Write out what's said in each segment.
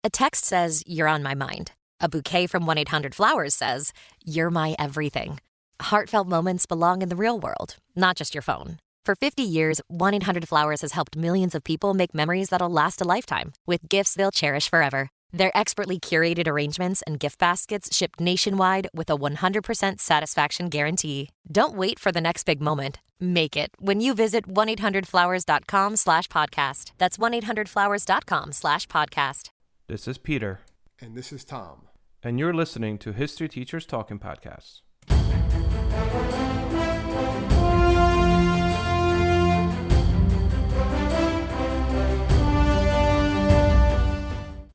A text says, "You're on my mind." A bouquet from 1-800-Flowers says, "You're my everything." Heartfelt moments belong in the real world, not just your phone. For 50 years, 1-800-Flowers has helped millions of people make memories that'll last a lifetime with gifts they'll cherish forever. Their expertly curated arrangements and gift baskets ship nationwide with a 100% satisfaction guarantee. Don't wait for the next big moment. Make it when you visit 1-800-Flowers.com/podcast. That's 1-800-Flowers.com/podcast. This is Peter. And this is Tom. And you're listening to History Teachers Talking Podcasts.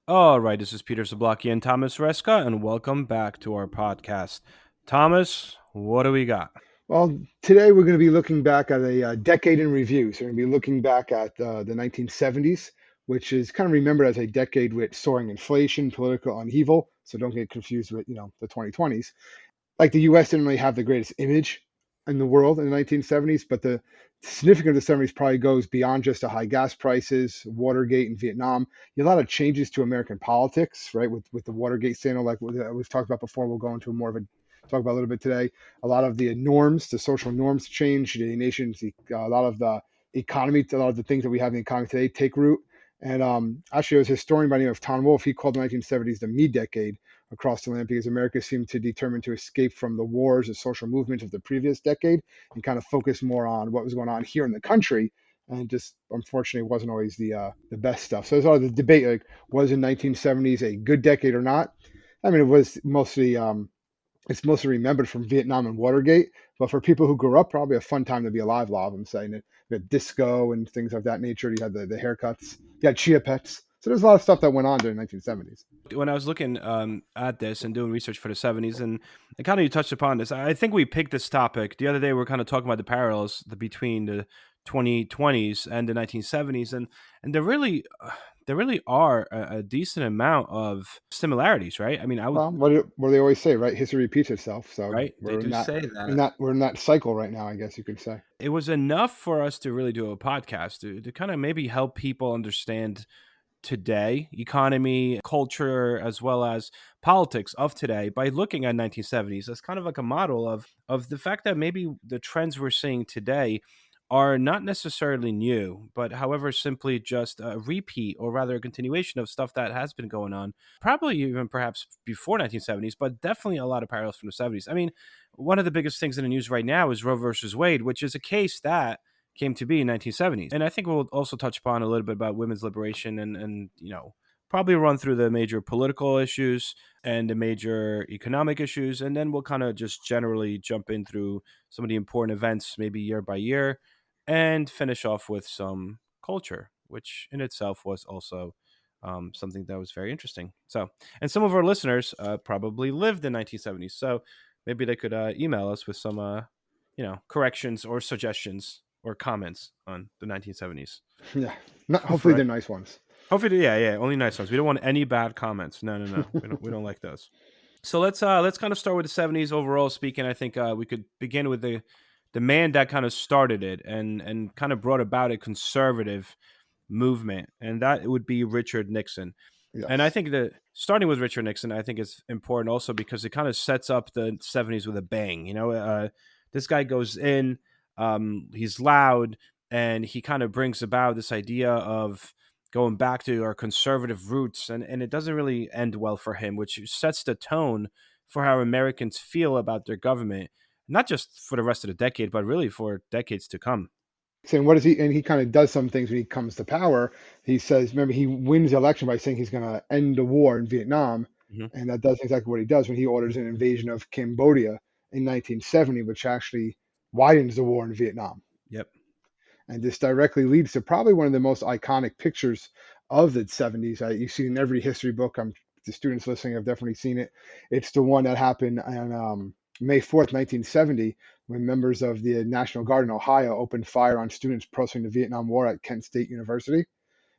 All right, this is Peter Zablocki and Thomas Reska, and welcome back to our podcast. Thomas, what do we got? Well, today we're going to be looking back at a decade in review. So we're going to be looking back at the 1970s, which is kind of remembered as a decade with soaring inflation, political upheaval. So don't get confused with, the 2020s. Like the U.S. didn't really have the greatest image in the world in the 1970s, but the significance of the 70s probably goes beyond just the high gas prices, Watergate and Vietnam. You had a lot of changes to American politics, right? With the Watergate scandal, like we've talked about before, we'll go into more of a talk about a little bit today. A lot of the norms, the social norms change. The nation's, a lot of the economy, a lot of the things that we have in the economy today take root. And actually, there was a historian by the name of Tom Wolfe. He called the 1970s the me decade across the land because America seemed to determine to escape from the wars and social movements of the previous decade and kind of focus more on what was going on here in the country. And just unfortunately, wasn't always the best stuff. So there's a lot of the debate, like, was in 1970s a good decade or not? I mean, it was mostly it's mostly remembered from Vietnam and Watergate, but for people who grew up, probably a fun time to be alive. A lot of them saying it. You had disco and things of that nature. You had the haircuts. You had chia pets. So there's a lot of stuff that went on during the 1970s. When I was looking at this and doing research for the 70s, and kind of you touched upon this, I think we picked this topic. The other day we were kind of talking about the parallels between the 2020s and the 1970s, and there really are a decent amount of similarities, right? I mean, Well, what do they always say, right? History repeats itself. So right? They do say that. we're in that cycle right now, I guess you could say. It was enough for us to really do a podcast to kind of maybe help people understand today, economy, culture, as well as politics of today by looking at 1970s as kind of like a model of the fact that maybe the trends we're seeing today are not necessarily new, but however, simply just a repeat or rather a continuation of stuff that has been going on, probably even perhaps before 1970s, but definitely a lot of parallels from the 70s. I mean, one of the biggest things in the news right now is Roe versus Wade, which is a case that came to be in 1970s. And I think we'll also touch upon a little bit about women's liberation and probably run through the major political issues and the major economic issues. And then we'll kind of just generally jump in through some of the important events, maybe year by year, and finish off with some culture, which in itself was also something that was very interesting. So, and some of our listeners probably lived in 1970s. So maybe they could email us with some, corrections or suggestions or comments on the 1970s. Yeah, hopefully they're nice ones. Hopefully, yeah, only nice ones. We don't want any bad comments. No, we don't like those. So let's kind of start with the 70s overall speaking. I think we could begin with the man that kind of started it and kind of brought about a conservative movement, and that would be Richard Nixon. Yes. And I think that starting with Richard Nixon, I think is important also because it kind of sets up the 70s with a bang. This guy goes in. He's loud, and he kind of brings about this idea of going back to our conservative roots, and it doesn't really end well for him, which sets the tone for how Americans feel about their government, not just for the rest of the decade, but really for decades to come. And what is he? And he kind of does some things when he comes to power. He says, remember, he wins the election by saying he's going to end the war in Vietnam, and that does exactly what he does when he orders an invasion of Cambodia in 1970, which actually widens the war in Vietnam. Yep. And this directly leads to probably one of the most iconic pictures of the 70s. You see in every history book. The students listening have definitely seen it. It's the one that happened on May 4th, 1970, when members of the National Guard in Ohio opened fire on students protesting the Vietnam War at Kent State University.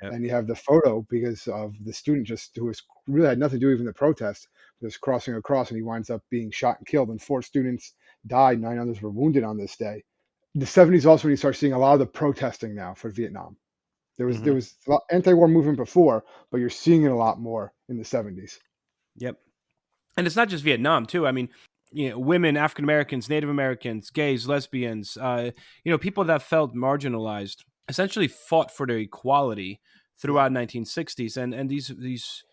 Yep. And you have the photo because of the student who really had nothing to do with even the protest, just crossing across, and he winds up being shot and killed. And 4 students died, 9 others were wounded on this day. The 70s also when you start seeing a lot of the protesting now for Vietnam. There was a lot anti-war movement before, but you're seeing it a lot more in the 70s. Yep. And it's not just Vietnam too. I mean, women, African Americans, Native Americans, gays, lesbians, people that felt marginalized, essentially fought for their equality Yeah, throughout 1960s, and these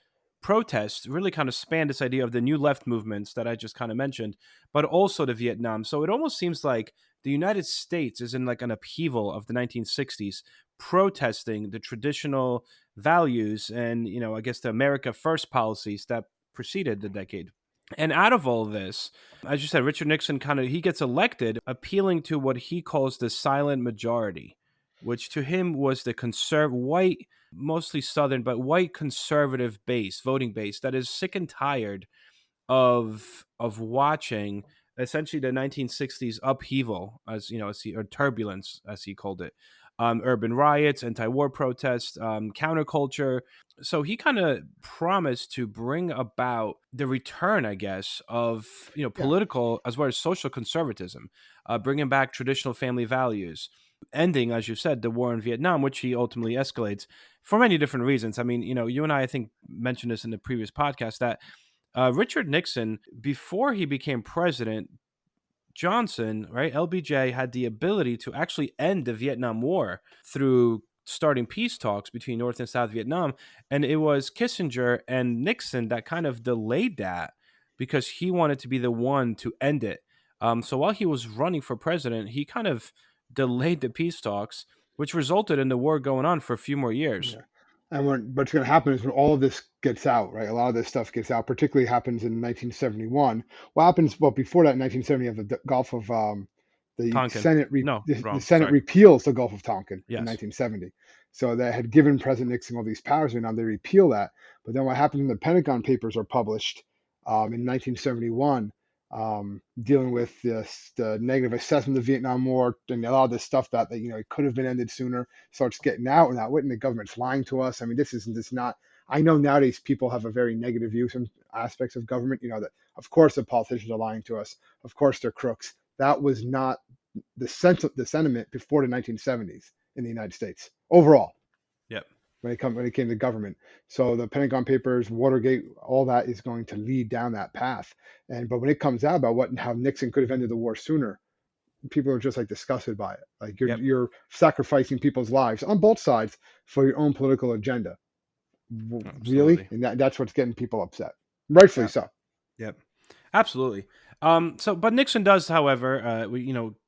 protests really kind of span this idea of the new left movements that I just kind of mentioned, but also the Vietnam. So it almost seems like the United States is in like an upheaval of the 1960s, protesting the traditional values and I guess the America First policies that preceded the decade. And out of all this, as you said, Richard Nixon he gets elected appealing to what he calls the silent majority, which to him was the white, mostly Southern, but white conservative base, voting base that is sick and tired of watching essentially the 1960s upheaval, or turbulence, as he called it, urban riots, anti-war protests, counterculture. So he kind of promised to bring about the return, I guess, of yeah, political as well as social conservatism, bringing back traditional family values, ending, as you said, the war in Vietnam, which he ultimately escalates for many different reasons. I mean, you and I think, mentioned this in the previous podcast that Richard Nixon, before he became president, Johnson, right, LBJ, had the ability to actually end the Vietnam War through starting peace talks between North and South Vietnam. And it was Kissinger and Nixon that kind of delayed that because he wanted to be the one to end it. So while he was running for president, he kind of delayed the peace talks, which resulted in the war going on for a few more years. yeah. And what's going to happen is when all of this gets out, right? A lot of this stuff gets out, particularly happens in 1971. What happens? Well, before that, in 1970, you have the Gulf of the Tonkin. Senate. No, The wrong. Senate Sorry. repeals the Gulf of Tonkin in Yes. 1970. So that had given President Nixon all these powers, and now they repeal that. But then what happens when the Pentagon Papers are published in 1971? Dealing with the negative assessment of the Vietnam War and a lot of this stuff that it could have been ended sooner starts getting out, and that when the government's lying to us. I mean, this not. I know nowadays people have a very negative view some aspects of government. That of course the politicians are lying to us. Of course they're crooks. That was not the sentiment before the 1970s in the United States overall Yep. when it came to government. So the Pentagon Papers, Watergate, all that is going to lead down that path. But when it comes out about how Nixon could have ended the war sooner, people are just like disgusted by it. Like Yep. you're sacrificing people's lives on both sides for your own political agenda. Really? Absolutely. And that's what's getting people upset. Rightfully Yeah. so. Yep. Absolutely. But Nixon does, however,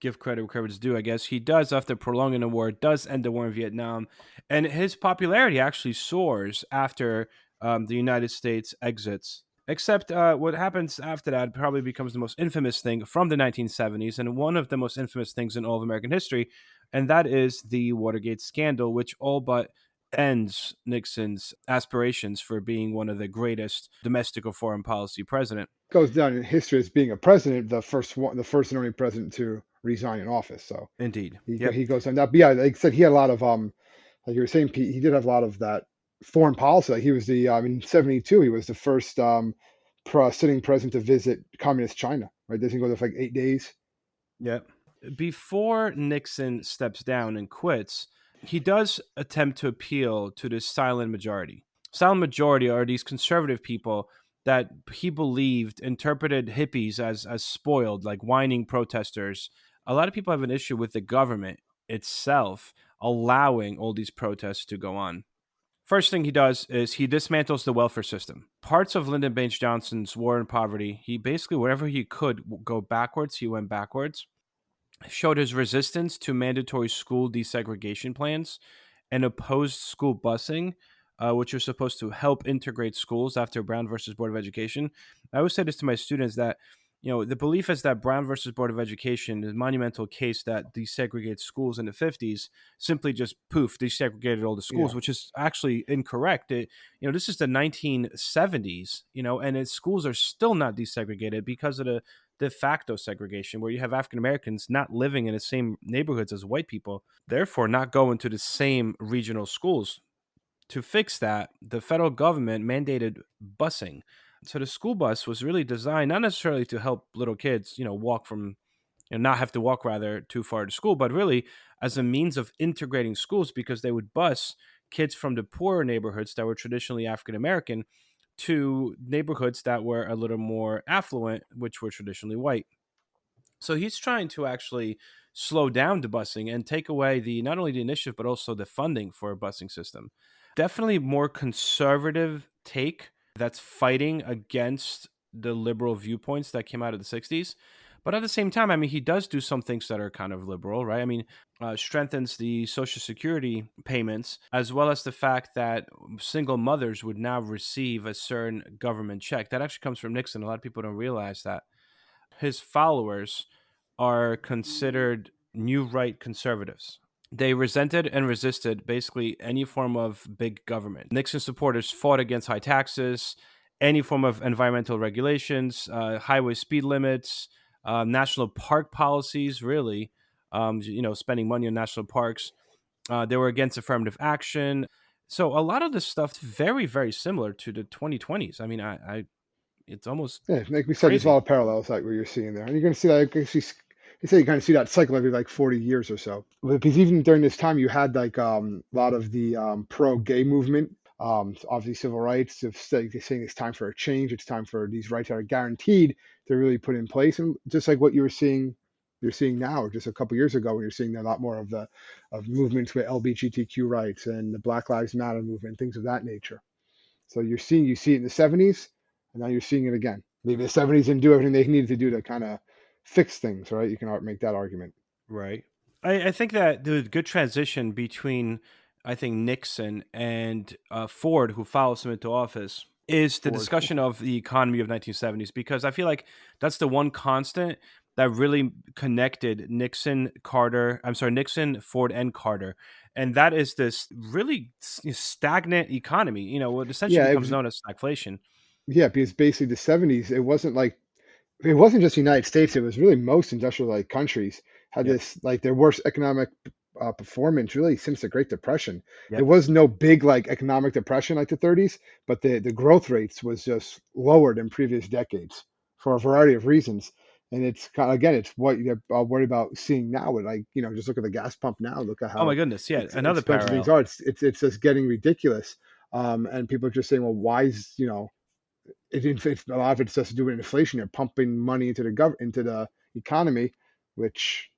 give credit where credit's due. I guess he does, after prolonging the war, does end the war in Vietnam, and his popularity actually soars after the United States exits. Except what happens after that probably becomes the most infamous thing from the 1970s, and one of the most infamous things in all of American history, and that is the Watergate scandal, which all but ends Nixon's aspirations for being one of the greatest domestic or foreign policy president. Goes down in history as being a president, the first and only president to resign in office. So Indeed. he Yep. he goes on that. But yeah, like I said, he had a lot of like you were saying, Pete, he did have a lot of that foreign policy. Like he was in '72, he was the first sitting president to visit communist China. Right, doesn't he go there for like 8 days? Yep. Before Nixon steps down and quits, he does attempt to appeal to the silent majority. Silent majority are these conservative people that he believed interpreted hippies as spoiled, like whining protesters. A lot of people have an issue with the government itself allowing all these protests to go on. First thing he does is he dismantles the welfare system. Parts of Lyndon Baines Johnson's war on poverty, he basically, wherever he could go backwards, he went backwards. Showed his resistance to mandatory school desegregation plans and opposed school busing, which was supposed to help integrate schools after Brown versus Board of Education. I always say this to my students that the belief is that Brown versus Board of Education is a monumental case that desegregates schools in the 50s, simply just poof, desegregated all the schools, Yeah. which is actually incorrect. This is the 1970s, and its schools are still not desegregated because of the de facto segregation, where you have African Americans not living in the same neighborhoods as white people, therefore not going to the same regional schools. To fix that, the federal government mandated busing. So the school bus was really designed not necessarily to help little kids, walk from, not have to walk rather too far to school, but really as a means of integrating schools because they would bus kids from the poorer neighborhoods that were traditionally African American to neighborhoods that were a little more affluent, which were traditionally white. So he's trying to actually slow down the busing and take away the not only the initiative but also the funding for a busing system. Definitely more conservative take that's fighting against the liberal viewpoints that came out of the 60s. But at the same time, I mean, he does do some things that are kind of liberal, right? I mean, strengthens the Social Security payments, as well as the fact that single mothers would now receive a certain government check. That actually comes from Nixon. A lot of people don't realize that his followers are considered new right conservatives. They resented and resisted basically any form of big government. Nixon supporters fought against high taxes, any form of environmental regulations, highway speed limits, national park policies, really, spending money on national parks. They were against affirmative action. So a lot of this stuff very, very similar to the 2020s. I mean, it's almost Yeah, like we said, there's a crazy. lot of parallels like what you're seeing there, and you're going to see that. You say you kind of see that cycle every like 40 years or so. Because even during this time, you had like a lot of the pro-gay movement. Obviously, civil rights of saying it's time for a change. It's time for these rights that are guaranteed to really put in place, and just like what you're seeing now, or just a couple years ago, when you're seeing a lot more of the of movements with LGBTQ rights and the Black Lives Matter movement, things of that nature. So you see it in the 70s, and now you're seeing it again. Maybe the 70s didn't do everything they needed to do to kind of fix things, right? You can make that argument. Right. I think that the good transition between, I think, Nixon and Ford, who follows him into office, is the Ford. discussion of the economy of 1970s, because I feel like that's the one constant that really connected Nixon, Ford, and Carter. And that is this really stagnant economy, what essentially Yeah, becomes known as stagflation. yeah, because basically the 70s, it wasn't just the United States, it was really most industrialized countries had Yep. this like their worst economic performance really since the Great Depression. There Yep. was no big like economic depression like the 30s, but the growth rates was just lower than previous decades for a variety of reasons. And it's kind of, again, it's what you're worried about seeing now. With like, just look at the gas pump now. Look at Oh my how goodness. Yeah. Another expensive things parallel. are. It's just getting ridiculous. And people are just saying, well, why is a lot of it's just to do with inflation. You're pumping money into into the economy, which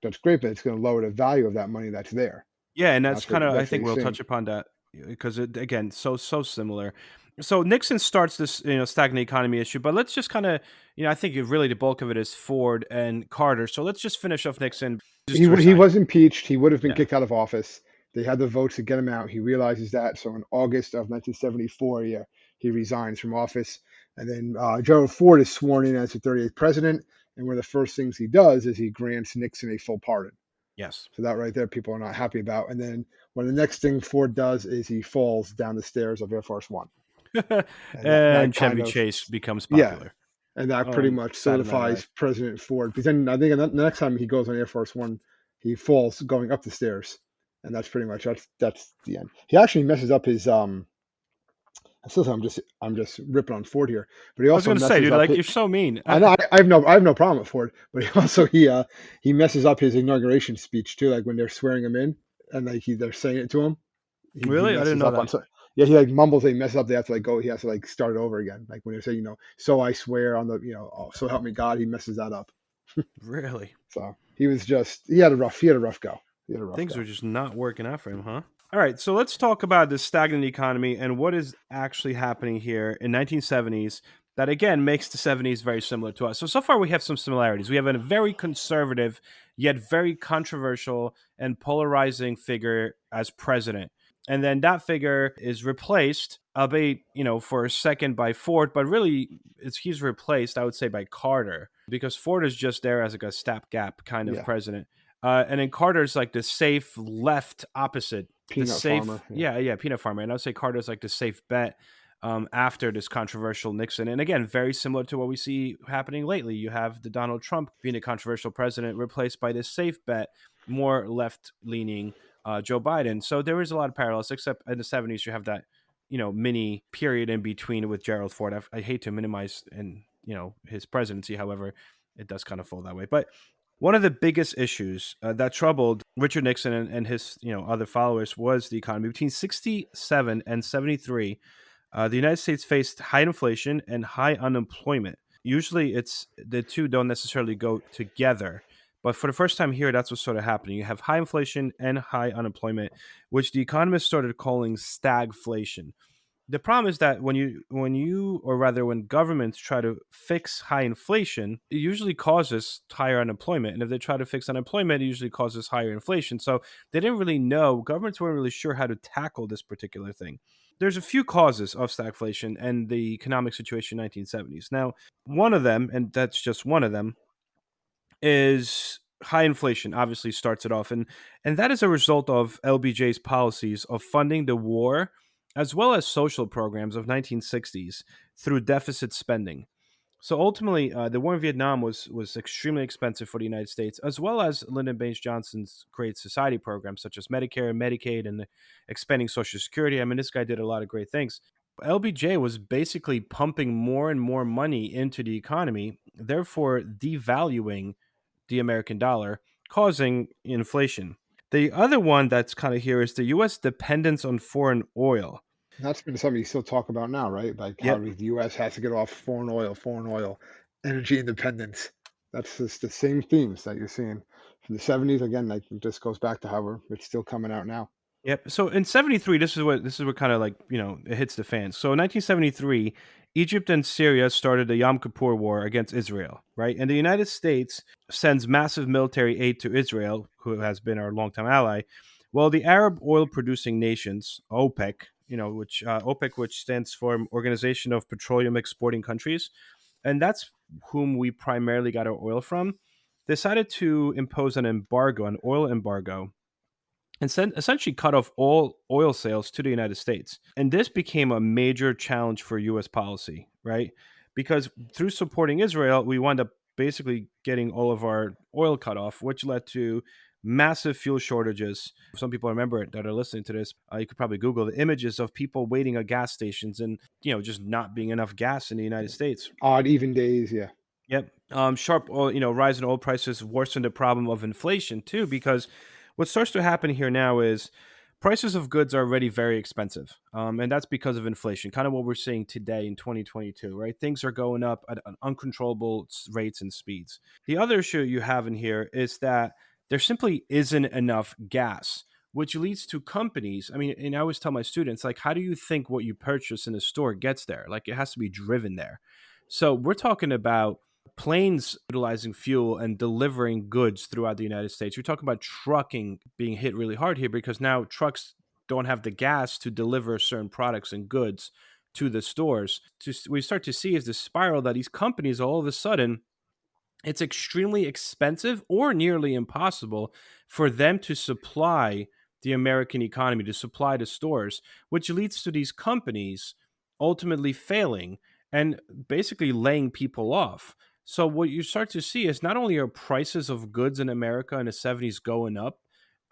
that's great, but it's going to lower the value of that money that's there. Yeah, and that's kind of, I That's what think you're we'll seeing. touch upon that because again, so similar. So Nixon starts this stagnant economy issue, but let's just kind of I think really the bulk of it is Ford and Carter. So let's just finish off Nixon just to He resign. was impeached. He would have been Yeah. kicked out of office. They had the votes to get him out. He realizes that. So in August of 1974, he resigns from office. And then Gerald Ford is sworn in as the 38th president. And one of the first things he does is he grants Nixon a full pardon. Yes. So that right there, people are not happy about. And then one of the next thing Ford does is he falls down the stairs of Air Force One, and that And kind Chevy of, Chase becomes yeah, popular and that pretty on much Saturday Night solidifies Live. President Ford. Because then I think the next time he goes on Air Force One, he falls going up the stairs, and that's pretty much that's the end. He actually messes up his I still I'm just ripping on Ford here, but he I was also gonna say, messes dude, up like his, you're so mean. I know I have no problem with Ford, but he messes up his inauguration speech too, like when they're swearing him in and like they're saying it to him. He Really, I didn't messes know up on that. so yeah, he like mumbles, he messes up, they have to like go, he has to like start it over again. Like when they're saying, so I swear on the, oh, so help me God, he messes that up. Really, So he had a rough go. He had a rough things were go. just not working out for him, huh? All right, so let's talk about the stagnant economy and what is actually happening here in 1970s that again makes the 70s very similar to us. So far we have some similarities. We have a very conservative yet very controversial and polarizing figure as president. And then that figure is replaced, albeit, for a second by Ford, but really he's replaced, I would say, by Carter, because Ford is just there as like a stopgap kind of Yeah. president. And then Carter's like the safe left opposite, the Peanut safe, farmer. Yeah. yeah, peanut farmer. And I would say Carter's like the safe bet after this controversial Nixon. And again, very similar to what we see happening lately. You have the Donald Trump being a controversial president replaced by this safe bet, more left leaning Joe Biden. So there is a lot of parallels, except in the 70s, you have that, mini period in between with Gerald Ford. I hate to minimize his presidency. However, it does kind of fall that way. But one of the biggest issues that troubled Richard Nixon and his other followers was the economy. Between 67 and 73, The United States faced high inflation and high unemployment. Usually, it's the two don't necessarily go together. But for the first time here, that's what's sort of happening. You have high inflation and high unemployment, which the economists started calling stagflation. The problem is that when you or rather when governments try to fix high inflation, it usually causes higher unemployment, and if they try to fix unemployment, it usually causes higher inflation. So they didn't really know, governments weren't really sure how to tackle this particular thing. There's a few causes of stagflation and the economic situation in 1970s. Now, one of them, and that's just one of them, is high inflation obviously starts it off, and that is a result of LBJ's policies of funding the war as well as social programs of 1960s through deficit spending. So ultimately, the war in Vietnam was extremely expensive for the United States, as well as Lyndon Baines Johnson's Great Society programs such as Medicare and Medicaid and expanding Social Security. I mean, this guy did a lot of great things. LBJ was basically pumping more and more money into the economy, therefore devaluing the American dollar, causing inflation. The other one that's kind of here is the U.S. dependence on foreign oil. That's been something you still talk about now, right? Like how Yep. the U.S. has to get off foreign oil, energy independence. That's just the same themes that you're seeing from the 70s. Again, like it just goes back to how it's still coming out now. Yep. So in '73, this is what kind of like it hits the fan. So in 1973, Egypt and Syria started the Yom Kippur War against Israel, right? And the United States sends massive military aid to Israel, who has been our longtime ally. Well, the Arab oil-producing nations, OPEC, which OPEC, which stands for Organization of Petroleum Exporting Countries, and that's whom we primarily got our oil from, decided to impose an embargo, an oil embargo, and essentially cut off all oil sales to the United States. And this became a major challenge for US policy, right? Because through supporting Israel, we wound up basically getting all of our oil cut off, which led to massive fuel shortages. Some people remember it that are listening to this. You could probably Google the images of people waiting at gas stations and, just not being enough gas in the United States. Odd, even days, yeah. Yep. Sharp oil, rise in oil prices worsened the problem of inflation too, because what starts to happen here now is prices of goods are already very expensive. And that's because of inflation, kind of what we're seeing today in 2022, right? Things are going up at uncontrollable rates and speeds. The other issue you have in here is that there simply isn't enough gas, which leads to companies. I mean, and I always tell my students, like, how do you think what you purchase in a store gets there? Like, it has to be driven there. So we're talking about planes utilizing fuel and delivering goods throughout the United States. You're talking about trucking being hit really hard here because now trucks don't have the gas to deliver certain products and goods to the stores. We start to see is this spiral that these companies all of a sudden it's extremely expensive or nearly impossible for them to supply the American economy, to supply the stores, which leads to these companies ultimately failing and basically laying people off. So what you start to see is not only are prices of goods in America in the 70s going up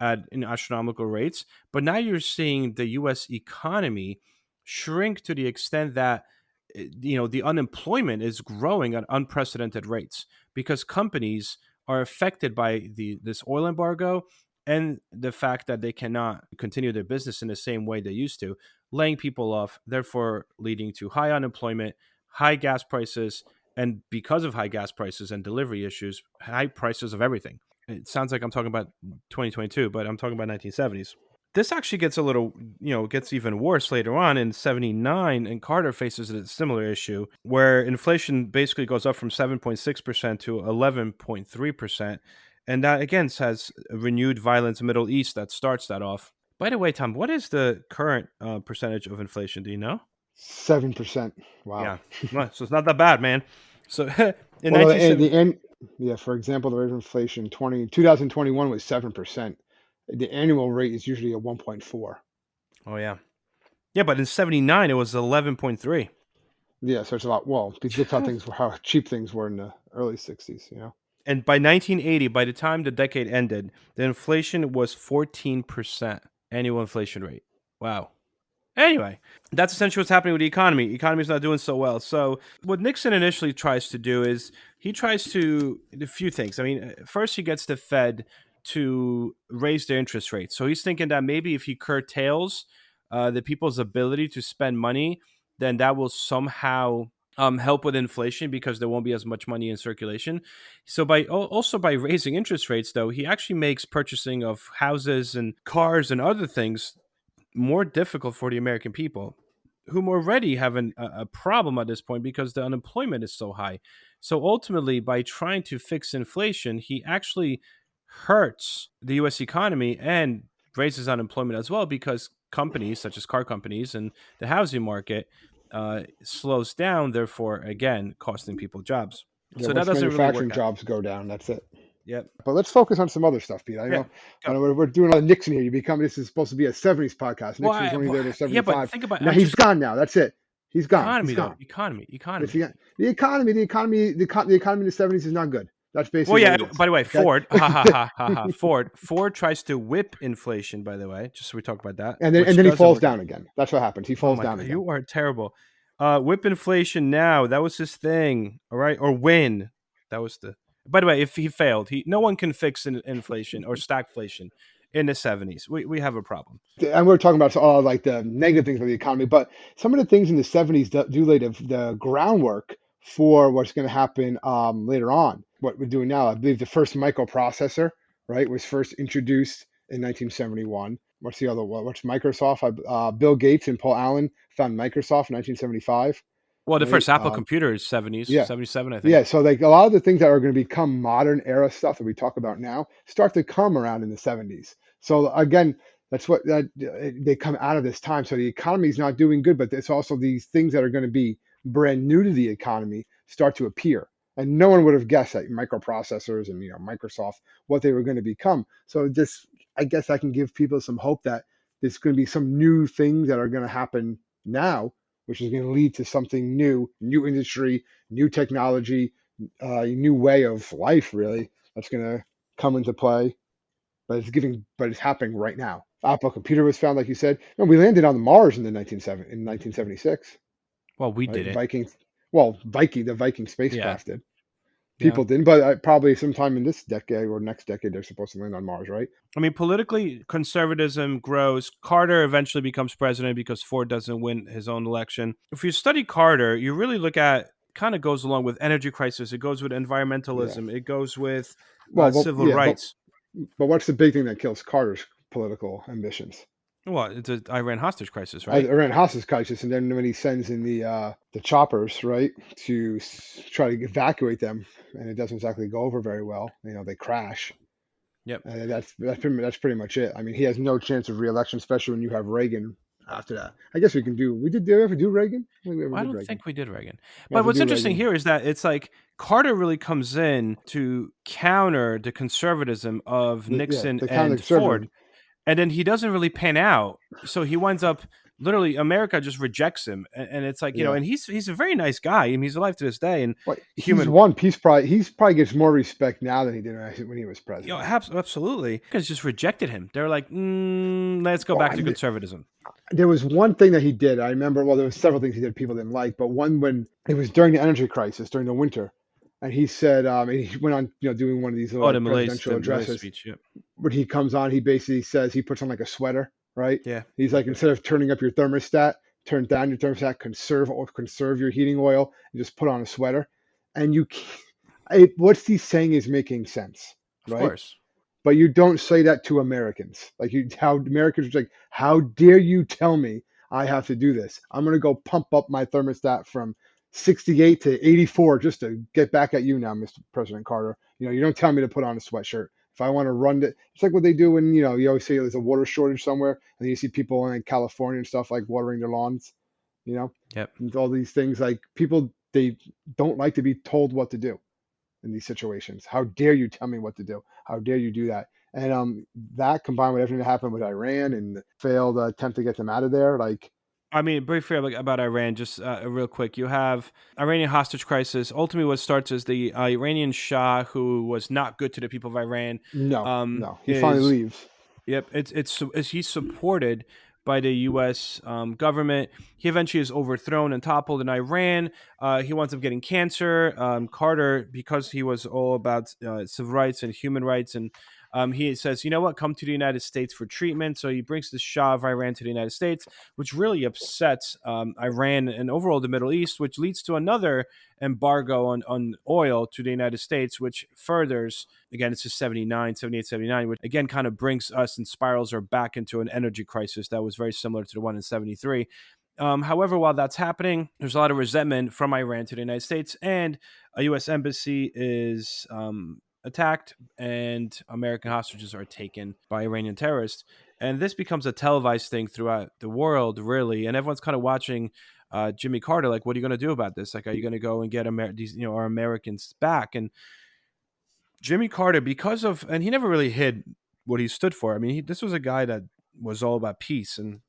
at in astronomical rates, but now you're seeing the US economy shrink to the extent that the unemployment is growing at unprecedented rates because companies are affected by this oil embargo and the fact that they cannot continue their business in the same way they used to, laying people off, therefore leading to high unemployment, high gas prices, and because of high gas prices and delivery issues, high prices of everything. It sounds like I'm talking about 2022, but I'm talking about 1970s. This actually gets a little, gets even worse later on in 79, and Carter faces a similar issue where inflation basically goes up from 7.6% to 11.3%. And that, again, has renewed violence in the Middle East that starts that off. By the way, Tom, what is the current percentage of inflation? Do you know? 7%. Wow. Yeah. Well, so it's not that bad, man. So in Well, the 1970, end, yeah, for example, the rate of inflation 2021 was 7%. The annual rate is usually a 1.4. oh, yeah. Yeah, but in 79, it was 11.3. Yeah, so it's a lot. Well, because look how things were, how cheap things were in the early 60s, you know? And by 1980, by the time the decade ended, the inflation was 14% annual inflation rate. Wow. Anyway, that's essentially what's happening with the economy. The economy is not doing so well. So, what Nixon initially tries to do is he tries to do a few things. I mean, first, he gets the Fed to raise their interest rates. So, he's thinking that maybe if he curtails the people's ability to spend money, then that will somehow help with inflation because there won't be as much money in circulation. So also by raising interest rates, though, he actually makes purchasing of houses and cars and other things more difficult for the American people, whom already have a problem at this point because the unemployment is so high. So ultimately, by trying to fix inflation, he actually hurts the U.S. economy and raises unemployment as well because companies such as car companies and the housing market slows down, therefore, again, costing people jobs. Yeah, So that once doesn't really work manufacturing out. jobs go down, that's it. Yep. But let's focus on some other stuff, Pete. Yeah. I Go. know we're doing a lot of Nixon here. You become This is supposed to be a '70s podcast. Well, Nixon was only there to yeah, but '75. think about. Now I'm he's just gone. Now that's it. He's gone. He's economy though. gone. It's Economy. the economy in the '70s is not good. That's Well, basically what yeah. it is. By the way, Okay. Ford, ha ha ha ha ha. Ford tries to whip inflation. By the way, just so we talk about that, And which then he doesn't falls work out. down again. That's what happens. He Oh falls my down god, again. you are terrible. Whip inflation now. That was his thing. All right, or win. That was the. By the way, if he failed, no one can fix inflation or stagflation in the '70s. We have a problem. And we're talking about all like the negative things of the economy, but some of the things in the '70s do lay the groundwork for what's going to happen later on. What we're doing now, I believe the first microprocessor, right, was first introduced in 1971. What's the other one? What's Microsoft? Bill Gates and Paul Allen found Microsoft in 1975, Well, the right? first Apple computer is '70s, Yeah, '77, I yeah, think. so like a lot of the things that are going to become modern era stuff that we talk about now start to come around in the '70s. So again, that's what they come out of this time. So the economy is not doing good, but it's also these things that are going to be brand new to the economy start to appear. And no one would have guessed that microprocessors and Microsoft what they were going to become. So this, I guess, I can give people some hope that there's going to be some new things that are going to happen now, which is going to lead to something new, new industry, new technology, a new way of life, really, that's going to come into play. But it's happening right now. Apple computer was found, like you said. And we landed on Mars in the 1976, Well, we right? did it. The Viking Yeah, spacecraft did. yeah. People didn't, but probably sometime in this decade or next decade, they're supposed to land on Mars, right? I mean, politically, conservatism grows. Carter eventually becomes president because Ford doesn't win his own election. If you study Carter, you really look at kind of goes along with energy crisis. It goes with Yeah. environmentalism. It goes with civil Yeah, rights. but what's the big thing that kills Carter's political ambitions? Well, it's an Iran hostage crisis, I right? ran hostage crisis, and then when he sends in the choppers, right, to try to evacuate them, and it doesn't exactly go over very well. They crash, Yep. and that's pretty much it. I mean, he has no chance of reelection, especially when you have Reagan after that. I guess we can do. We did. Did we ever do Reagan? I think we ever I did don't Reagan. think we did Reagan. We have But to what's do interesting Reagan. here is that it's like Carter really comes in to counter the conservatism of Yeah, Nixon the kind of and Ford, conservative. and then he doesn't really pan out. So he winds up literally America just rejects him, and it's like Yeah. and he's a very nice guy. I mean, he's alive to this day, and Well, he's human, won peace prize. He's probably gets more respect now than he did when he was president. absolutely, because just rejected him. They're like, let's go Well, back to conservatism. there was one thing that he did. I remember. Well, there was several things he did people didn't like, but one when it was during the energy crisis during the winter, and he said, and he went on, doing one of these little Oh, like presidential The Malays addresses. speech. Yep. When he comes on, he basically says he puts on like a sweater, right? Yeah. He's like, instead of turning up your thermostat, turn down your thermostat, conserve your heating oil, and just put on a sweater. And what he's saying is making sense, Of right? course. But you don't say that to Americans. How Americans are like, how dare you tell me I have to do this? I'm gonna go pump up my thermostat from 68 to 84 just to get back at you now, Mr. President Carter. You don't tell me to put on a sweatshirt. If I want to run it, it's like what they do when you always say there's a water shortage somewhere, and you see people in California and stuff like watering their lawns, you know, Yep. and all these things. Like people, they don't like to be told what to do in these situations. How dare you tell me what to do? How dare you do that? And that combined with everything that happened with Iran and the failed attempt to get them out of there, like I mean, briefly about Iran, just real quick. You have Iranian hostage crisis. Ultimately, what starts is the Iranian Shah, who was not good to the people of Iran, no, he finally is leaves. yep. He's supported by the U.S. Government. He eventually is overthrown and toppled in Iran. He winds up getting cancer. Carter, because he was all about civil rights and human rights and He says, you know what, come to the United States for treatment. So he brings the Shah of Iran to the United States, which really upsets Iran and overall the Middle East, which leads to another embargo on oil to the United States, which furthers, again, it's just 79, 78, 79, which again kind of brings us and spirals her back into an energy crisis that was very similar to the one in 73. However, while that's happening, there's a lot of resentment from Iran to the United States, and a U.S. embassy is attacked, and American hostages are taken by Iranian terrorists. And this becomes a televised thing throughout the world, really, and everyone's kind of watching Jimmy Carter, like, what are you going to do about this? Like, are you going to go and get these, our Americans back? And Jimmy Carter, and he never really hid what he stood for. I mean, this was a guy that was all about peace, and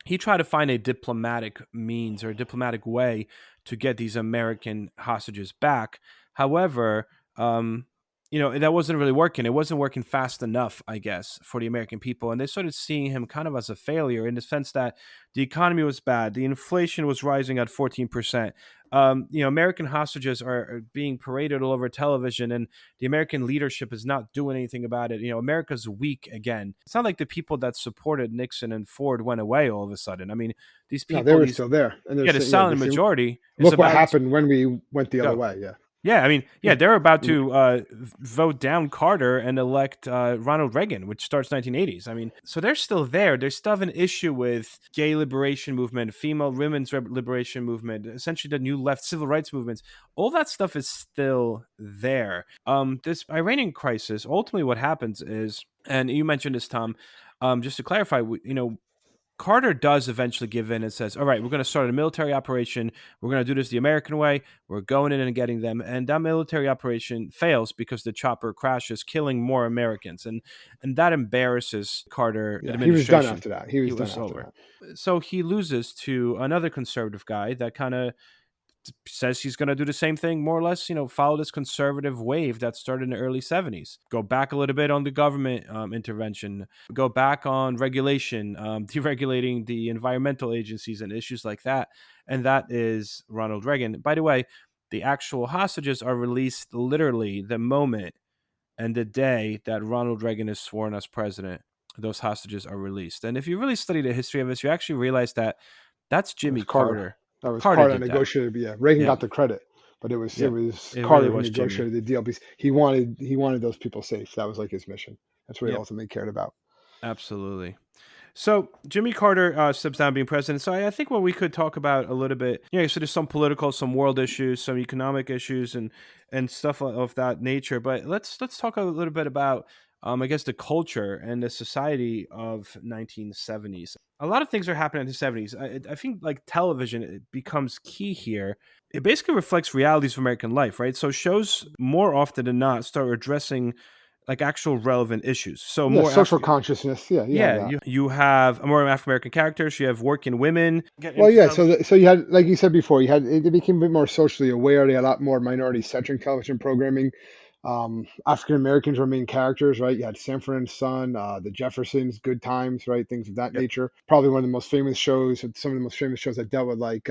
he tried to find a diplomatic means or a diplomatic way to get these American hostages back. However, that wasn't really working. It wasn't working fast enough, I guess, for the American people. And they started seeing him kind of as a failure in the sense that the economy was bad. The inflation was rising at 14%. American hostages are being paraded all over television, and the American leadership is not doing anything about it. America's weak again. It's not like the people that supported Nixon and Ford went away all of a sudden. I mean, these No, they people, were still there, and the silent majority is look what about happened when we went the other way. Yeah. Yeah, I mean, they're about to vote down Carter and elect Ronald Reagan, which starts 1980s. I mean, so they're still there. They still have an issue with gay liberation movement, female women's liberation movement, essentially the new left civil rights movements. All that stuff is still there. This Iranian crisis, ultimately what happens is, and you mentioned this, Tom, just to clarify, Carter does eventually give in and says, all right, we're going to start a military operation. We're going to do this the American way. We're going in and getting them. And that military operation fails because the chopper crashes, killing more Americans. And that embarrasses Carter Yeah, administration. he was done after that. He was done after over. that. So he loses to another conservative guy that kind of says he's going to do the same thing, more or less, follow this conservative wave that started in the early 70s. Go back a little bit on the government intervention, go back on regulation, deregulating the environmental agencies and issues like that. And that is Ronald Reagan. By the way, the actual hostages are released literally the moment and the day that Ronald Reagan is sworn as president. Those hostages are released. And if you really study the history of this, you actually realize that that's Jimmy Carter. That was Carter Carter did that. negotiated. Yeah, Reagan Yeah. got the credit, but it was It Carter really who was negotiated Jimmy. the deal because he wanted those people safe. That was like his mission. That's what he Yep. ultimately cared about. Absolutely. So Jimmy Carter steps down being president. So I think what we could talk about a little bit, so there's some political, some world issues, some economic issues, and stuff of that nature. But let's talk a little bit about, I guess, the culture and the society of 1970s. A lot of things are happening in the 70s. I think like television, it becomes key here. It basically reflects realities of American life, right? So shows more often than not start addressing like actual relevant issues. So Yeah, more social consciousness. Yeah, you have that. you have more African American characters. You have working women. Well, yeah. So you had, like you said before, it became a bit more socially aware. They had a lot more minority-centric television programming. African Americans were main characters, right? You had Sanford and Son, the Jeffersons, Good Times, right? Things of that Yep. nature. Probably one of the most famous shows, some of the most famous shows that dealt with like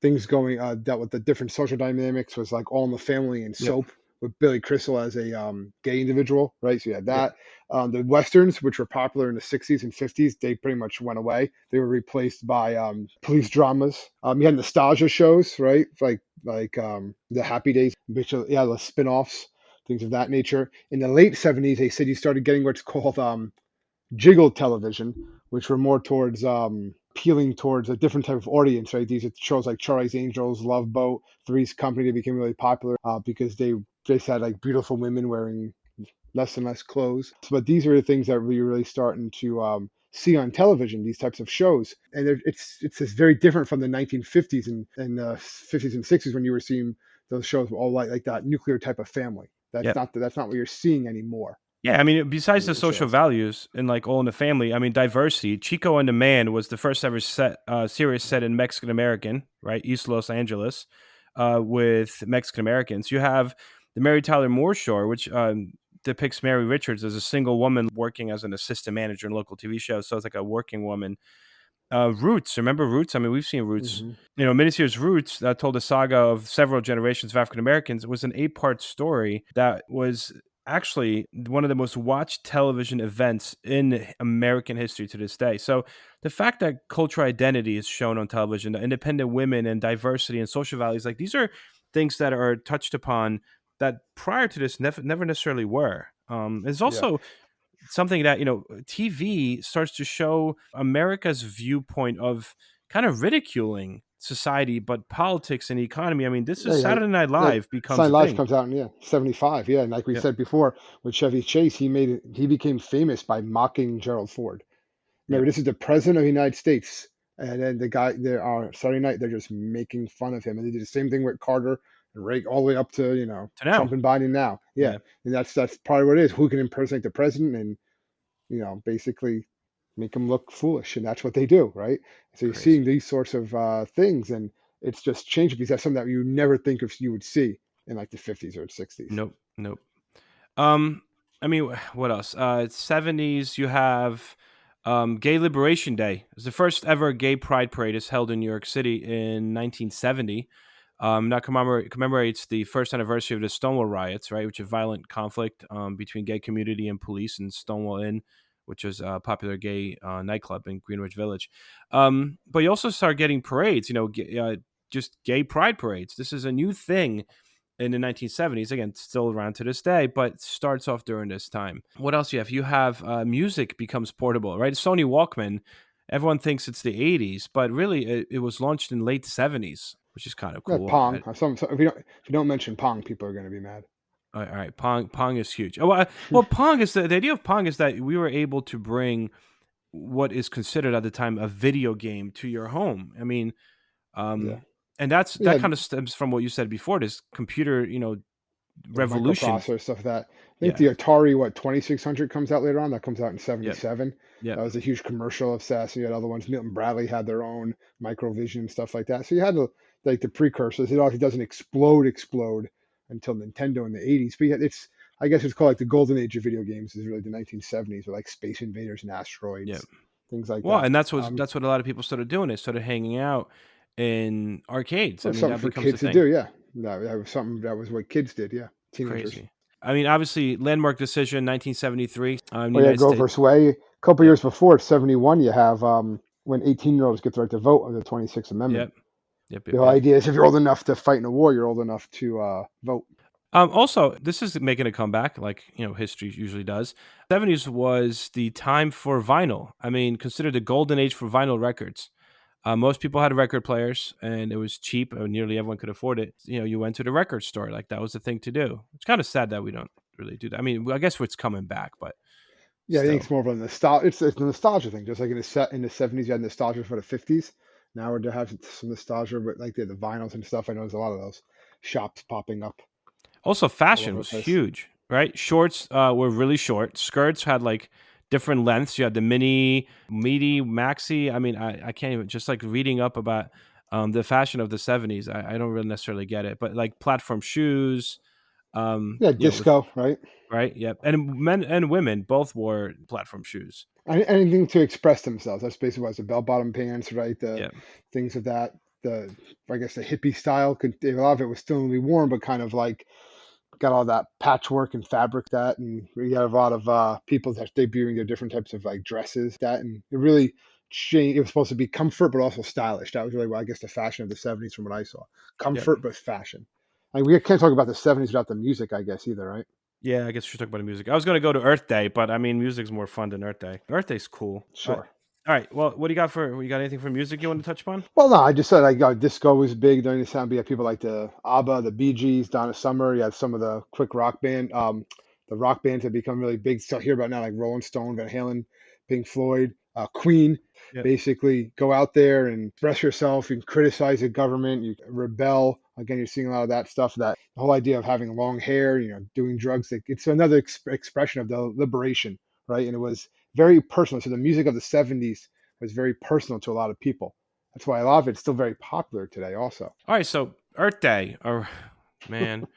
things going dealt with the different social dynamics was like All in the Family and Yep. Soap with Billy Crystal as a gay individual, right? So you had Yep. that. The westerns, which were popular in the 60s and 50s, they pretty much went away. They were replaced by police dramas. You had nostalgia shows, right? Like the Happy Days, which the spin-offs, things of that nature. In the late 70s, they said you started getting what's called jiggle television, which were more towards appealing towards a different type of audience, right? These are shows like Charlie's Angels, Love Boat, Three's Company. They became really popular because they just had like beautiful women wearing less and less clothes. But these are the things that we're really starting to see on television, these types of shows. And it's just very different from the 1950s and 50s and 60s when you were seeing those shows all like that nuclear type of family. Yep. That's not what you're seeing anymore. Yeah, I mean, besides the social values and like All in the Family, I mean, diversity. Chico and the Man was the first ever series set in Mexican American, right? East Los Angeles, with Mexican Americans. You have the Mary Tyler Moore Show, which depicts Mary Richards as a single woman working as an assistant manager in local TV shows. So it's like a working woman. Roots, remember Roots? I mean, we've seen Roots. Mm-hmm. Miniseries Roots that told a saga of several generations of African Americans. It was an 8-part story that was actually one of the most watched television events in American history to this day. So the fact that cultural identity is shown on television, the independent women and diversity and social values, like these are things that are touched upon that prior to this never necessarily were. It's Yeah. also something that, TV starts to show America's viewpoint of kind of ridiculing society, but politics and economy. I mean, this is Yeah, yeah. Saturday Night Like Live becomes Sign a Life thing. comes out in, yeah, 75. Yeah, and like we Yep. said before with Chevy Chase, he became famous by mocking Gerald Ford. Remember, Yep. this is the president of the United States, and then the guy there are Saturday night they're just making fun of him, and they did the same thing with Carter and Reagan, all the way up to To now. Trump and Biden now. Yeah, Yeah. and that's probably what it is. Who can impersonate the president and basically make them look foolish, and that's what they do, right? So you're seeing Crazy. these sorts of things, and it's just changed because that's something that you never think of you would see in like the 50s or 60s. Nope. Nope. Um, I mean, what else? 70s, you have Gay Liberation Day. It's the first ever gay pride parade is held in New York City in 1970. That commemorates the first anniversary of the Stonewall riots, right, which is violent conflict between gay community and police in Stonewall Inn, which is a popular gay nightclub in Greenwich Village. But you also start getting parades, just gay pride parades. This is a new thing in the 1970s, again still around to this day, but starts off during this time. What else you have music becomes portable, right? Sony Walkman, everyone thinks it's the 80s, but really it was launched in late 70s, which is kind of Yeah, cool. Pong. If you don't mention Pong, people are going to be mad. All right, Pong is huge. Well, Pong is the idea of Pong is that we were able to bring what is considered at the time a video game to your home. I mean, Yeah, and that yeah. kind of stems from what you said before, this computer, The revolution. microprocessor stuff that I think the Yeah. Atari 2600 comes out later on. That comes out in Yep. 77. That Yep. was a huge commercial of SAS. You had other ones. Milton Bradley had their own Microvision and stuff like that. So you had the precursors. It obviously doesn't explode until Nintendo in the 80s. But yeah, I guess it's called like the golden age of video games is really the 1970s with like Space Invaders and Yep. Asteroids, things like Well, that. and that's what a lot of people started doing. They started hanging out in arcades. I Well, mean, something that for becomes a kids to thing. do. Yeah, that was something that was what kids did. Yeah, teenagers. Crazy. I mean, obviously, landmark decision, 1973, in the Oh yeah, United Roe States. versus Wade. A couple Yep. years before, 71, you have when 18-year-olds get the right to vote under the 26th Amendment. Yep. Yep. The Yep. whole Yep. idea is if you're old enough to fight in a war, you're old enough to vote. Also, this is making a comeback, like history usually does. 70s was the time for vinyl. I mean, considered the golden age for vinyl records. Most people had record players, and it was cheap. Nearly everyone could afford it. You went to the record store, like that was the thing to do. It's kind of sad that we don't really do that. I mean, I guess it's coming back, but Yeah, I think still. it's more of a nostalgia. It's a nostalgia thing. Just like in the 70s, you had nostalgia for the 50s. Now we're to have some nostalgia, but like the vinyls and stuff. I know there's a lot of those shops popping up Also, all fashion over the was place. huge, right? Shorts were really short. Skirts had like different lengths. You had the mini, meaty, maxi. I mean, I can't even just like reading up about the fashion of the 70s. I don't really necessarily get it, but like platform shoes, Yeah, with disco, right? right, yep, and men and women both wore platform shoes. Anything to express themselves. That's basically what it's the bell-bottom pants, right? The Yeah, things of that. The I guess the hippie style. A lot of it was still really warm, but kind of like got all that patchwork and fabric that, and we got a lot of people that debuting their different types of like dresses that, and it really changed. It was supposed to be comfort, but also stylish. That was really, I guess, the fashion of the 70s from what I saw. yeah, Comfort, but fashion. Like we can't talk about the 70s without the music, I guess, either, right? yeah. I guess we should talk about the music. I was going to go to Earth Day, but I mean, music's more fun than Earth Day. Earth Day's cool. Sure. All right. Well, what do you got you got anything for music you want to touch upon? Well, no, I just said like disco was big during the time. But you had people like the ABBA, the Bee Gees, Donna Summer. You had some of the quick the rock bands have become really big. Still hear about now, like Rolling Stone, Van Halen, Pink Floyd, Queen. Yep. Basically, go out there and express yourself. You can criticize the government. You rebel. Again, you're seeing a lot of that stuff. That the whole idea of having long hair, doing drugs. It's another expression of the liberation, right? And it was very personal. So the music of the 70s was very personal to a lot of people. That's why a lot of it's still very popular today, also. All right, so Earth Day, or man,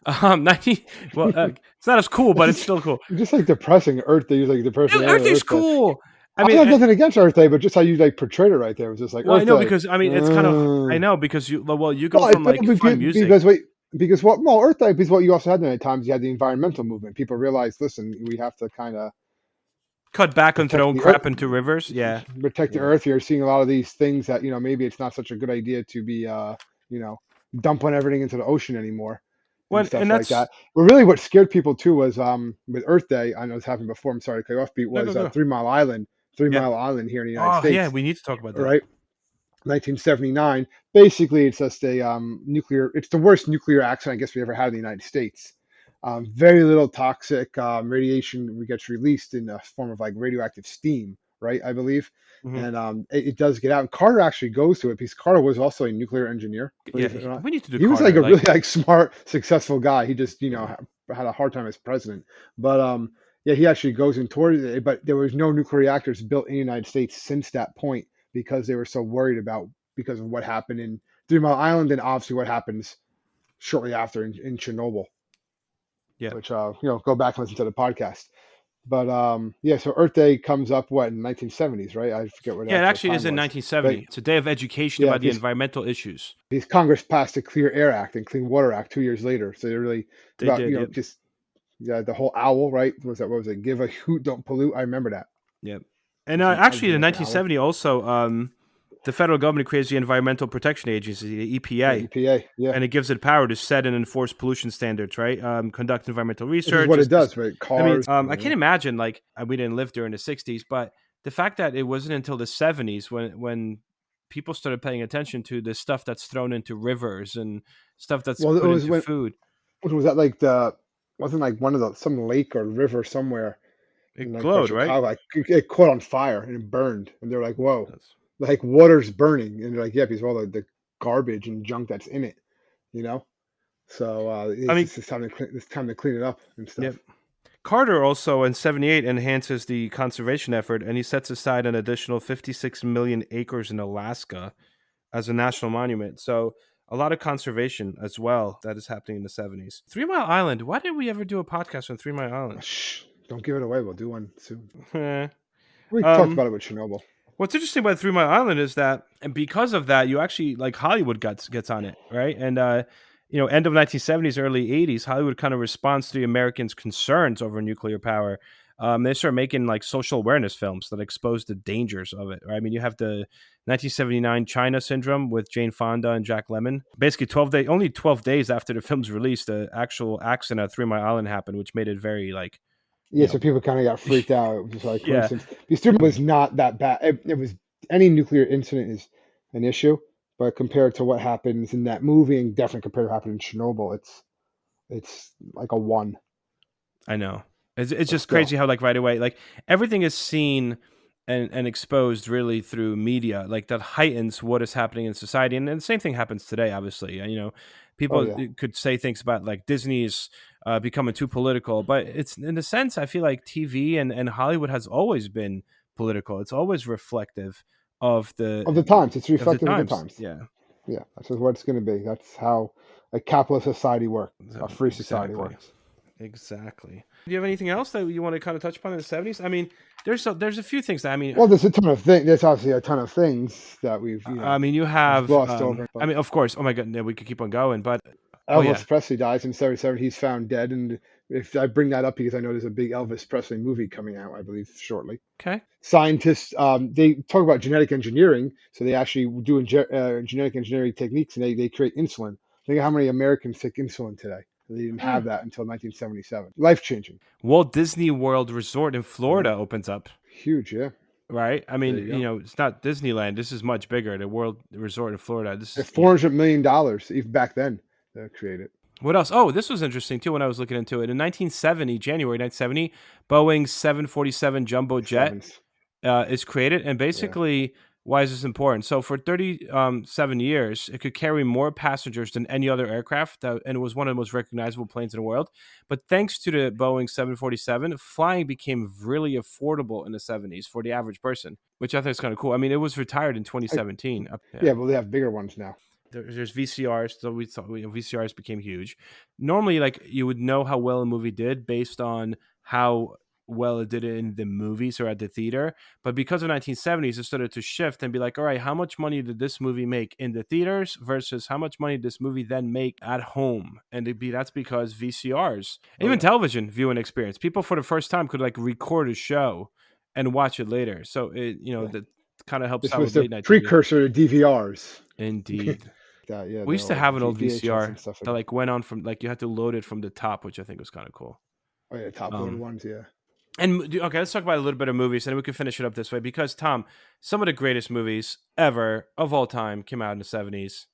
19. Well, it's not as cool, It's but it's still cool. just like depressing Earth Day. Use like depressing Dude, name Earth of Day's Earth Day. cool. I I mean, have nothing against Earth Day, but just how you like portrayed it right there was just like well, I Earth know Day. because I mean, it's kind of I know because you go Well, from like fun music. because wait. because what well Earth Day because what you also had at times you had the environmental movement. People realized, listen, we have to kind of Cut back on protect throwing the earth, crap into rivers. Yeah. protect the Yeah. earth. You're seeing a lot of these things that maybe it's not such a good idea to be you know dumping everything into the ocean anymore and Well, stuff and like that's that. But really, what scared people too was with Earth Day. I know it's happened before. I'm sorry to cut you off, Pete. no, go Was go. 3 Mile Island, Three Yep. Mile Island here in the United Oh yeah, States. we need to talk about All that. right, 1979. Basically, it's just a nuclear. It's the worst nuclear accident I guess we ever had in the United States. Very little toxic radiation gets released in the form of like radioactive steam, right? I believe, Hmm. and it does get out. And Carter actually goes to it because Carter was also a nuclear engineer, Yeah, believe it or not. we need to do He was like Carter. a really Like, like smart, successful guy. He just yeah, had a hard time as president, but yeah, he actually goes in towards it. But there was no nuclear reactors built in the United States since that point because they were so worried about because of what happened in 3 Mile Island and obviously what happens shortly after in Chernobyl, yeah, which go back and listen to the podcast. But yeah, so Earth Day comes up what in 1970s, right? I forget what the yeah. It actual actually time is in was, but 1970. It's a day of education yeah, about the environmental issues. because Congress passed the Clear Air Act and Clean Water Act 2 years later, so they're really They about did. Yep. just yeah the whole owl, right? Was that what was it? Give a hoot, don't pollute. I remember that. Yep. And I was actually, being in like an owl. 1970, also, the federal government creates the Environmental Protection Agency, the Yeah, EPA, EPA. Yeah, and it gives it power to set and enforce pollution standards, right? Conduct environmental which is research. what it does, right? I mean, Cars. I can't imagine like we didn't live during the 60s, but the fact that it wasn't until the 70s when people started paying attention to the stuff that's thrown into rivers and stuff that's Well, it put was into when food. was that like the wasn't like one of the some lake or river somewhere in It like by glowed, right? Chicago, like it caught on fire and it burned, and they're like, "Whoa, That's, like water's burning," and they're like, "Yeah, because of all the garbage and junk that's in it, you know." So I mean, it's time to clean it up and yeah. stuff. Carter also in 78 enhances the conservation effort and he sets aside an additional 56 million acres in Alaska as a national monument. So a lot of conservation as well that is happening in the 70s. 3 Mile Island. Why did we ever do a podcast on 3 Mile Island? Shh, don't give it away. We'll do one soon. Eh. We talked um about it with Chernobyl. What's interesting about 3 Mile Island is that, and because of that, you actually like Hollywood gets on it, right? And end of 1970s, early 80s, Hollywood kind of responds to the Americans' concerns over nuclear power. They start making like social awareness films that expose the dangers of it. Right? I mean, you have the 1979 China Syndrome with Jane Fonda and Jack Lemmon. Basically, only 12 days after the film's release, the actual accident at 3 Mile Island happened, which made it very like, Yeah, you so know, people kind of got freaked out. It was like yeah, coincidence. The Stupid was not that bad. It was any nuclear incident is an issue, but compared to what happens in that movie, and definitely compared to what happened in Chernobyl, it's like a one. I know. It's But just still, crazy how like right away like everything is seen and exposed really through media like that heightens what is happening in society and the same thing happens today obviously. oh People yeah. could say things about like Disney's becoming too political, but it's in a sense I feel like TV and Hollywood has always been political. It's always reflective of Of the times, it's the reflective of the times. times. Yeah, Yeah, that's just what it's going to be. That's how a capitalist society works, a free society exactly. works. Exactly. Do you have anything else that you want to kind of touch upon in the 70s? I mean, there's a few things that Well, there's a ton of things. There's obviously a ton of things that we've you we've have glossed over. I But mean, of course. Oh my god, yeah, we could keep on going, but oh yeah. Elvis Presley dies in '77. He's found dead, and if I bring that up because I know there's a big Elvis Presley movie coming out, I believe shortly. Okay. Scientists they talk about genetic engineering, so they actually do genetic engineering techniques, and they create insulin. Think of how many Americans take insulin today. They didn't Hmm. have that until 1977. Life changing. Walt Disney World Resort in Florida Yeah, opens up, huge. Yeah, right? I mean, there you go. it's not Disneyland. This is much bigger. The World Resort in Florida. This And is yeah. $400 million even back then to create it. What else? Oh, this was interesting too when I was looking into it. In 1970, January 1970, Boeing 747 jumbo jet Sevens. is created. And Yeah. basically, why is this important? So for 37 years, it could carry more passengers than any other aircraft, and it was one of the most recognizable planes in the world. But thanks to the Boeing 747, flying became really affordable in the 70s for the average person, which I think is kind of cool. I mean, it was retired in I, 2017. Yeah. yeah, well, they have bigger ones now. There's VCRs, so we thought VCRs became huge. Normally, like you would know how well a movie did based on how well it did in the movies or at the theater. But because of 1970s, it started to shift and be like, all right, how much money did this movie make in the theaters versus how much money did this movie then make at home? And that's because VCRs, Oh even yeah, television viewing experience, people for the first time could like record a show and watch it later. So yeah. that kind of helps This out was with the late night TV. precursor to DVRs. Indeed. That yeah, We the used to old have an old VHS VCR and stuff like that that. like went on from like you had to load it from the top, which I think was kind of cool. Oh yeah, top loaded Um, ones. Yeah. and okay, let's talk about a little bit of movies, and then we can finish it up this way because Tom, some of the greatest movies ever of all time came out in the 70s,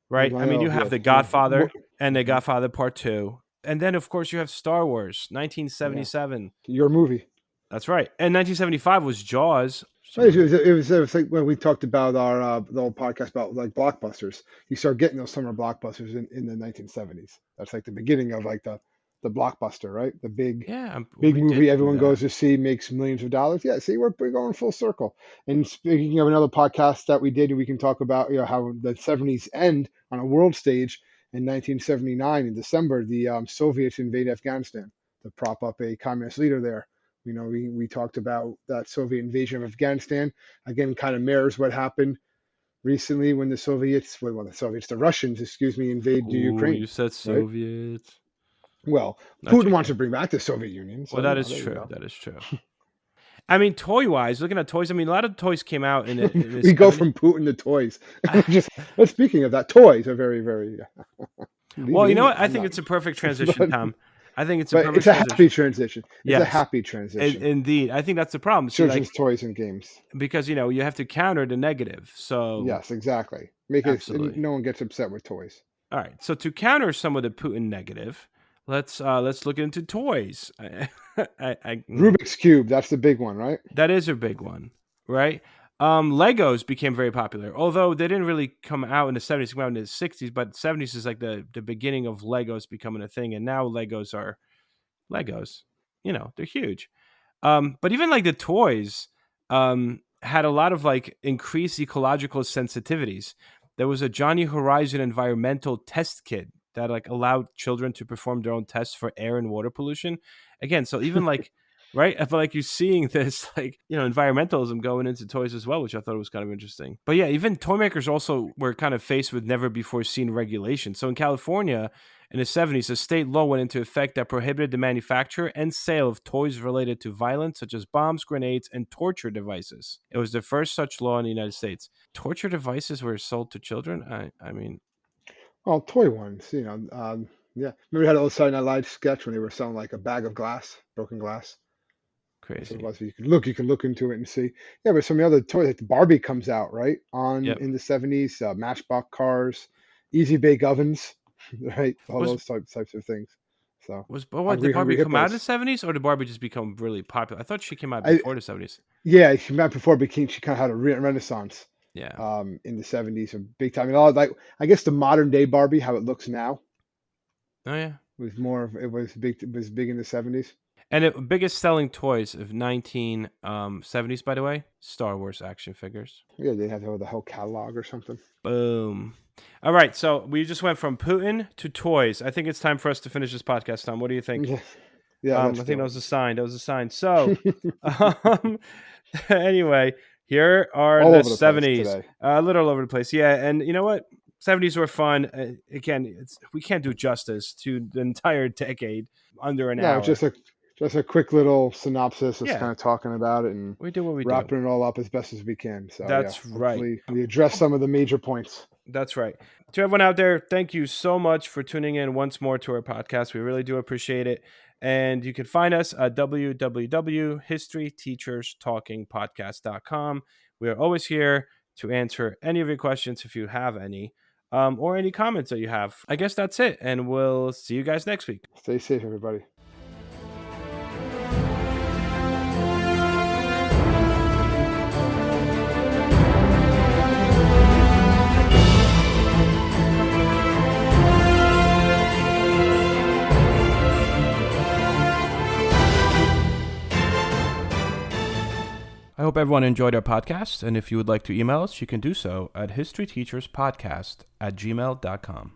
right? I mean, you have Yeah. The Godfather and The Mhm. Godfather Part 2, and then of course you have Star Wars, Yeah, 1977. your movie. That's right, and 1975 was Jaws. Right, it was like when we talked about our the old podcast about like blockbusters. You start getting those summer blockbusters in the 1970s. That's like the beginning of like the blockbuster, right? The Yeah, big we did movie do everyone that. goes to see, makes millions of dollars. Yeah, see, we're going full circle. And speaking of another podcast that we did, we can talk about how the 70s end on a world stage in 1979 in December. The Soviets invade Afghanistan to prop up a communist leader there. We talked about that Soviet invasion of Afghanistan. Again, kind of mirrors what happened recently when the Russians, excuse me, invade Ooh, Ukraine, you said right? Soviet. Well, Not Putin you. wants to bring back the Soviet Union, Well, so that is there you true. go. That is true. I mean, toy wise, looking at toys, I mean, a lot of toys came out in the We go 70s. from Putin to toys. Just well, speaking of that, toys are very, very. Leave Well, it you in know what? there. I I'm think not, it's a perfect transition, but Tom. I think it's a but perfect it's a happy transition. transition. It's a Yes, happy transition. indeed. I think that's the problem. See, like, Children's toys and games. because, you have to counter the negative. So, Yes, exactly. Make it. absolutely. No one gets upset with toys. All right. So, to counter some of the Putin negative, let's look into toys. Rubik's cube. That's the big one, right? That is a big one, right? Legos became very popular, although they didn't really come out in the 70s, come out in the 60s, but 70s is like the beginning of Legos becoming a thing, and now Legos are Legos. They're huge. But even like the toys had a lot of like increased ecological sensitivities. There was a Johnny Horizon environmental test kit that like allowed children to perform their own tests for air and water pollution. Again, so even like right, I feel like you're seeing this like environmentalism going into toys as well, which I thought was kind of interesting. But yeah, even toy makers also were kind of faced with never before seen regulation. So in California, in the 70s, a state law went into effect that prohibited the manufacture and sale of toys related to violence, such as bombs, grenades, and torture devices. It was the first such law in the United States. Torture devices were sold to children? I mean, Well, toy ones. Yeah. Remember we had a little Saturday Night Live sketch when they were selling like a bag of glass, broken glass. That's what it crazy. was. You can look into it and see. Yeah, but some of the other toys, like the Barbie comes out, right? Yep. In the 70s, Matchbox cars, easy bake ovens, right? All Was those types of things. So but what did hungry Barbie come out in the hippos. 70s or did Barbie just become really popular? I thought she came out I before the 70s. Yeah, she met before bikini. She kind of had a renaissance Yeah. in the 70s, a big time. And all like I guess the modern day Barbie, how it looks now, Oh yeah. was more of it was big. It was big in the 70s. And the biggest selling toys of 1970s, by the way, Star Wars action figures. Yeah, they had the whole catalog or something. Boom. All right, so we just went from Putin to toys. I think it's time for us to finish this podcast, Tom. What do you think? Yeah, yeah. I Let's think do that was a sign. That was a sign. So, it. um, anyway, here are All the over the place 70s. today. A little all over the place. Yeah, and you know what? 70s were fun. Again, we can't do justice to the entire decade under an No, hour. just a quick little synopsis, just Yeah, kind of talking about it and we do what we do. wrapping it all up as best as we can. So yeah, That's right. hopefully we address some of the major points. That's right. To everyone out there, thank you so much for tuning in once more to our podcast. We really do appreciate it. And you can find us at www.historyteacherstalkingpodcast.com. We are always here to answer any of your questions if you have any, or any comments that you have. I guess that's it. And we'll see you guys next week. Stay safe, everybody. I hope everyone enjoyed our podcast. And if you would like to email us, you can do so at historyteacherspodcast@gmail.com.